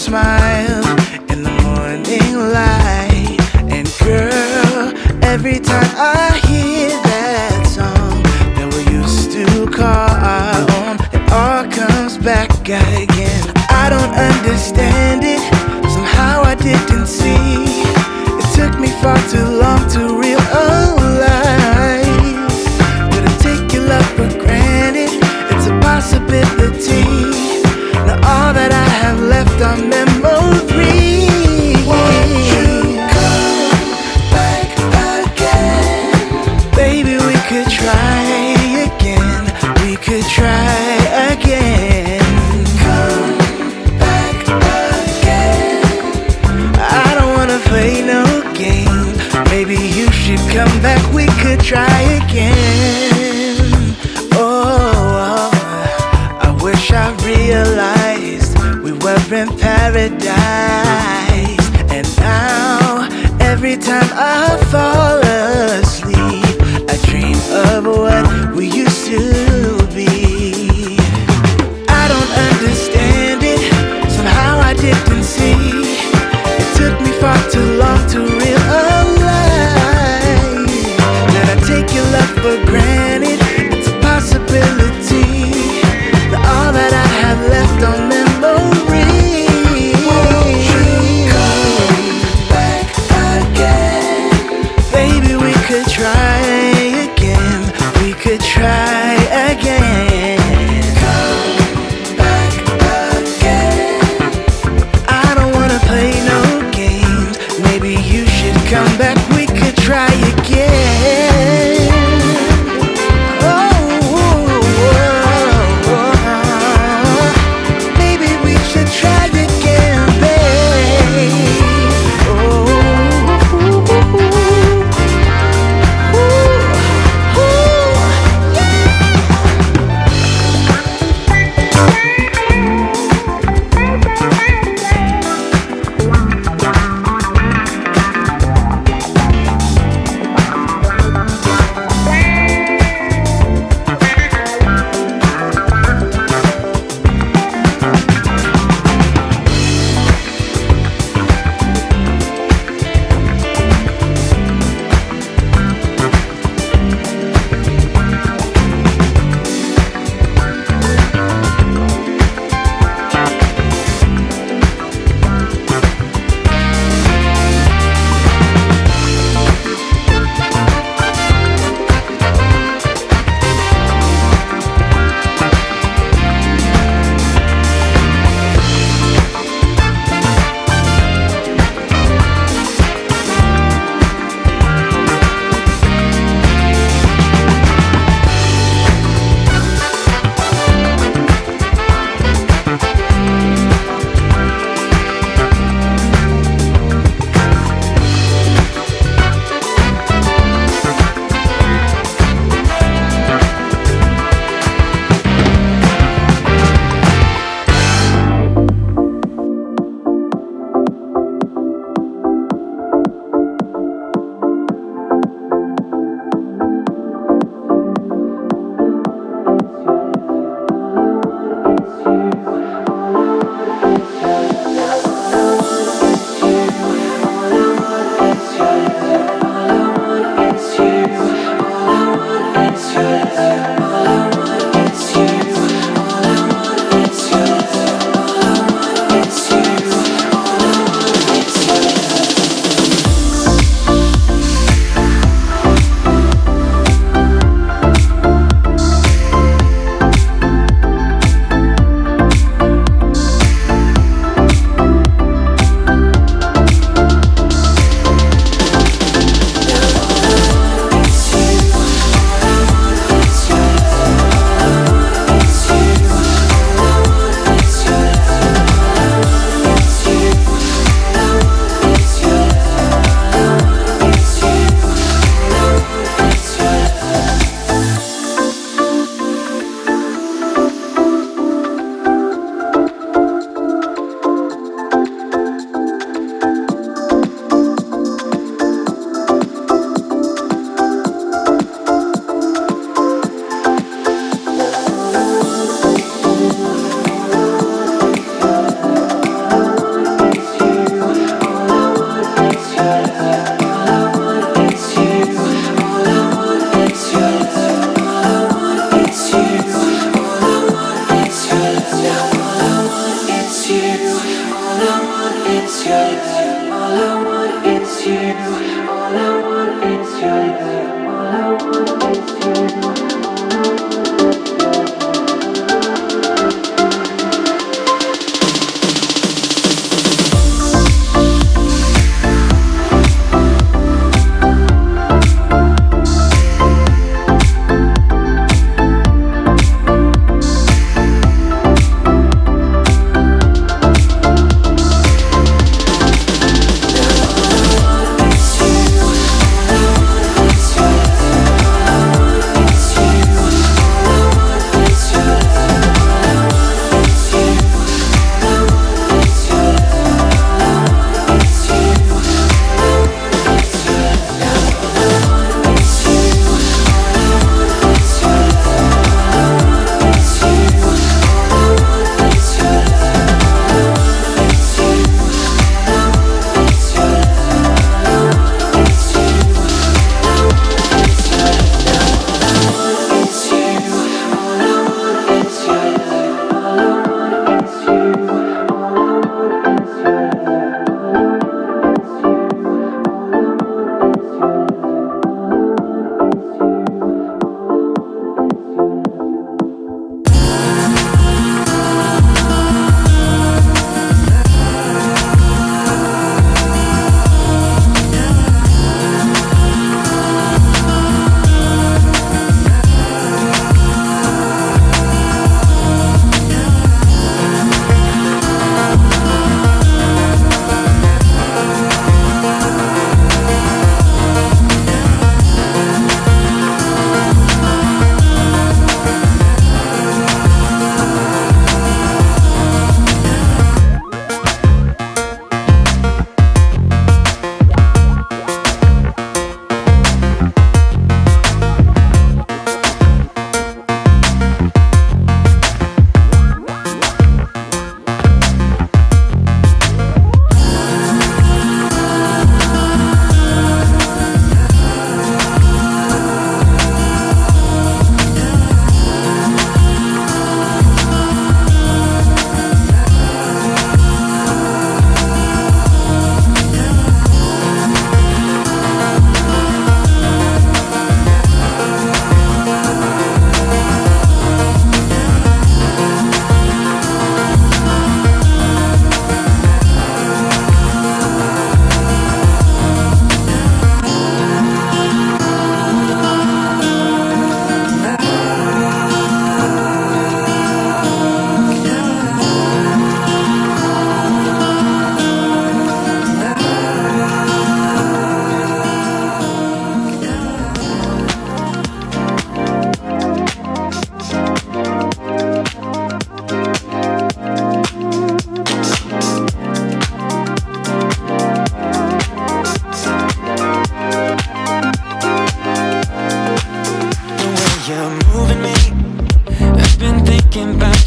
smile in the morning light. And girl, every time I hear that song that we used to call our own, it all comes back again. I don't understand it, somehow I didn't see. It took me far too long to realize that I take your love for granted. It's a possibility. Now all that I have left are memories. Won't you come back again? Baby, we could try again. We could try again. Come back again. I don't wanna play no games. Maybe you should come back. We could try again. Oh, I wish in paradise. And now, every time I fall asleep, I dream of what we used to be. I don't understand it, somehow I didn't see. It took me far too long to realize that I take your love for granted. It's a possibility that all that I have left on memory. Won't you come back again? Baby, we could try again. We could try.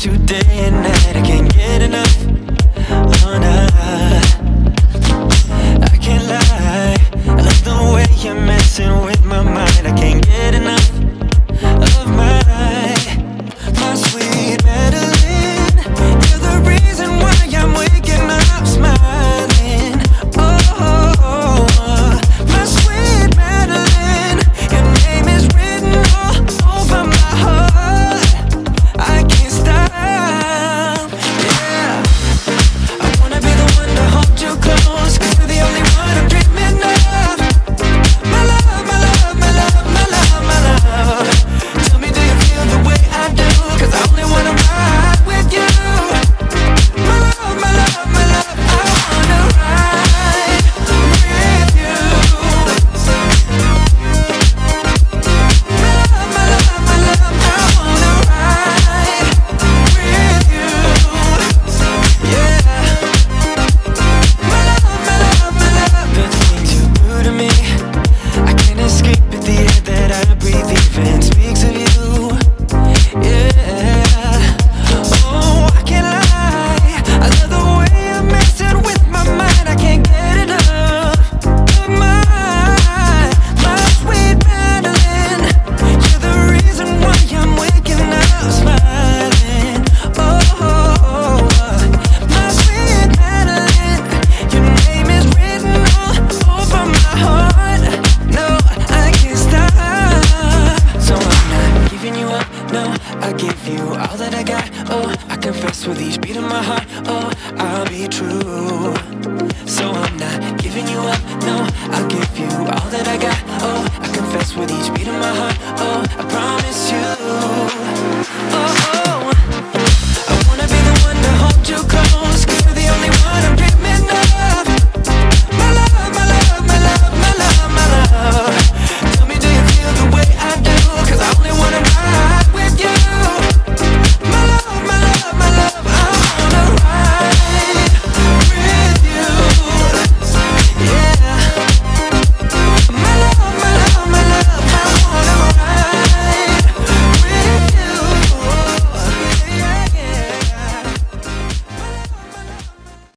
about you day and night. I can't get enough. Oh, nah. I can't lie, I love the way you're messing with my mind. I can't get enough of my sweet Madeline. You're the reason why I'm waking up smiling. Oh, my sweet Madeline, your name is written all over my heart. I can't stop, yeah. I wanna be the one to hold you close, 'cause you're the only one I'm dreaming of. My love, my love, my love, my love, my love. Tell me, do you feel the way I do? 'Cause I only wanna ride with you. My love, my love, my love, I wanna ride with you. My love, my love, my love, I wanna ride with you. Yeah. My love, my love, my love. The things you do to me, I can't escape it. The air that I breathe even speaks of you. Yeah. Oh, I can't lie, I love the way you're messing with my mind. I can't get enough of my sweet Madeline. You're the reason why I'm waking up smiling. Oh, my sweet Madeline, your name is written all over my heart. No, I can't stop. So I'm not giving you up, no, I give you all that I got. Oh, I confess with each beat of my heart. Oh, I'll be true. So I'm not giving you up, no, I'll give you all that I got. Oh, I confess with each beat of my heart. Oh, I promise you. Oh,